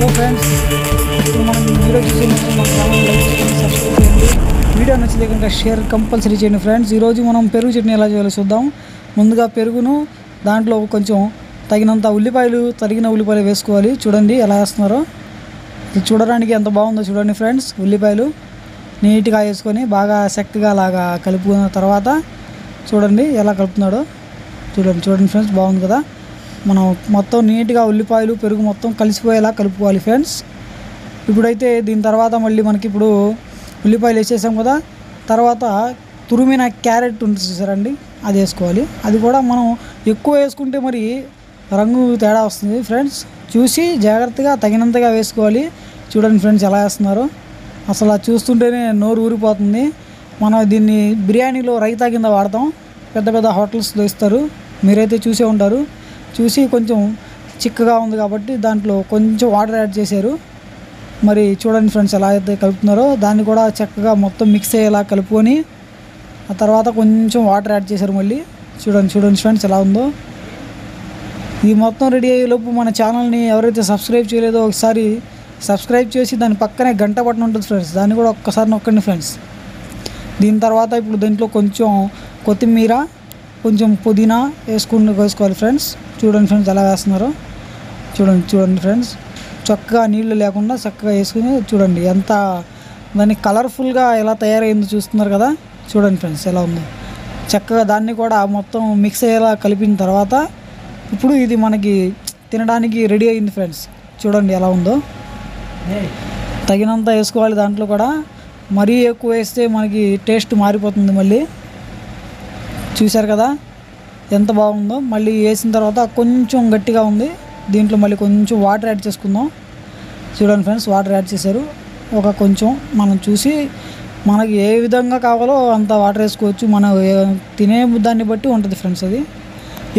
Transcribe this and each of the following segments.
Hello friends, ఇప్పుడు మనం video చూసే ముందు మన ఛానల్ లైక్ చేయండి, సబ్స్క్రైబ్ చేయండి. వీడియో నచ్చితే కనుక షేర్ కంపల్సరీ చేయండి ఫ్రెండ్స్. ఈరోజు మనం పెరుగు చట్నీ ఎలా చేయాలో చూద్దాం. ముందుగా పెరుగును దాంట్లో కొంచెం తగినంత ఉల్లిపాయలు, తరిగిన ఉల్లిపాయలు వేసుకోవాలి. చూడండి ఎలా వేస్తున్నారో, ఇది చూడడానికి ఎంత బాగుందో చూడండి ఫ్రెండ్స్. ఉల్లిపాయలు నీట్గా వేసుకొని బాగా చక్కగా అలాగా కలుపుకున్న తర్వాత చూడండి ఎలా కలుపుతున్నాడో. చూడండి ఫ్రెండ్స్, బాగుంది కదా. మనం మొత్తం నీట్గా ఉల్లిపాయలు, పెరుగు మొత్తం కలిసిపోయేలా కలుపుకోవాలి ఫ్రెండ్స్. ఇప్పుడైతే దీని తర్వాత మళ్ళీ మనకి ఇప్పుడు ఉల్లిపాయలు వేసేసాం కదా, తర్వాత తురిమిన క్యారెట్ ఉంటుంది చూసారండి, అది వేసుకోవాలి. అది కూడా మనం ఎక్కువ వేసుకుంటే మరి రంగు తేడా వస్తుంది ఫ్రెండ్స్. చూసి జాగ్రత్తగా తగినంతగా వేసుకోవాలి. చూడండి ఫ్రెండ్స్ ఎలా వేస్తున్నారో, అసలు అది చూస్తుంటేనే నోరు ఊరిపోతుంది. మనం దీన్ని బిర్యానీలో రైతా కింద వాడతాం, పెద్ద పెద్ద హోటల్స్లో ఇస్తారు, మీరైతే చూసే ఉంటారు. చూసి కొంచెం చిక్కగా ఉంది కాబట్టి దాంట్లో కొంచెం వాటర్ యాడ్ చేశారు. మరి చూడండి ఫ్రెండ్స్ ఎలా అయితే కలుపుతున్నారో, దాన్ని కూడా చక్కగా మొత్తం మిక్స్ అయ్యేలా కలుపుకొని ఆ తర్వాత కొంచెం వాటర్ యాడ్ చేశారు మళ్ళీ. చూడండి ఫ్రెండ్స్ ఎలా ఉందో. ఇది మొత్తం రెడీ అయ్యేలోపు మన ఛానల్ని ఎవరైతే సబ్స్క్రైబ్ చేయలేదో ఒకసారి సబ్స్క్రైబ్ చేసి దాని పక్కనే గంట బటన్ ఉంటుంది ఫ్రెండ్స్, దాన్ని కూడా ఒక్కసారి నొక్కండి ఫ్రెండ్స్. దీని తర్వాత ఇప్పుడు దీంట్లో కొంచెం కొత్తిమీర, కొంచెం పుదీనా వేసుకోవాలి ఫ్రెండ్స్. చూడండి ఫ్రెండ్స్ ఎలా వేస్తున్నారో. చూడండి ఫ్రెండ్స్, చక్కగా నీళ్ళు లేకుండా చక్కగా వేసుకుని చూడండి ఎంత దాన్ని కలర్ఫుల్గా ఎలా తయారైందో చూస్తున్నారు కదా. చూడండి ఫ్రెండ్స్ ఎలా ఉందో. చక్కగా దాన్ని కూడా మొత్తం మిక్స్ అయ్యేలా కలిపిన తర్వాత ఇప్పుడు ఇది మనకి తినడానికి రెడీ అయింది ఫ్రెండ్స్. చూడండి ఎలా ఉందో. తగినంత వేసుకోవాలి దాంట్లో కూడా, మరీ ఎక్కువ వేస్తే మనకి టేస్ట్ మారిపోతుంది మళ్ళీ. చూశారు కదా ఎంత బాగుందో. మళ్ళీ వేసిన తర్వాత కొంచెం గట్టిగా ఉంది, దీంట్లో మళ్ళీ కొంచెం వాటర్ యాడ్ చేసుకుందాం. చూడండి ఫ్రెండ్స్ వాటర్ యాడ్ చేశారు. ఒక కొంచెం మనం చూసి మనకి ఏ విధంగా కావాలో అంత వాటర్ వేసుకోవచ్చు, మనం తినే దాన్ని బట్టి ఉంటుంది ఫ్రెండ్స్. అది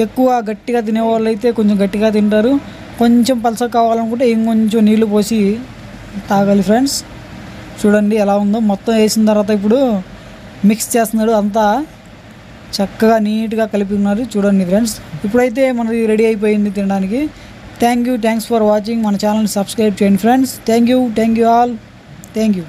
ఎక్కువ గట్టిగా తినేవాళ్ళు అయితే కొంచెం గట్టిగా తింటారు, కొంచెం పలసగా కావాలనుకుంటే ఇంకొంచెం నీళ్లు పోసి తాగాలి ఫ్రెండ్స్. చూడండి ఎలా ఉందో. మొత్తం వేసిన తర్వాత ఇప్పుడు మిక్స్ చేస్తున్నాడు, అంతా చక్కగా నీట్గా కలిపి ఉన్నారు. చూడండి ఫ్రెండ్స్, ఇప్పుడైతే మనది రెడీ అయిపోయింది తినడానికి. Thanks for watching. మన ఛానల్ని సబ్స్క్రైబ్ చేయండి friends. Thank you all. Thank you.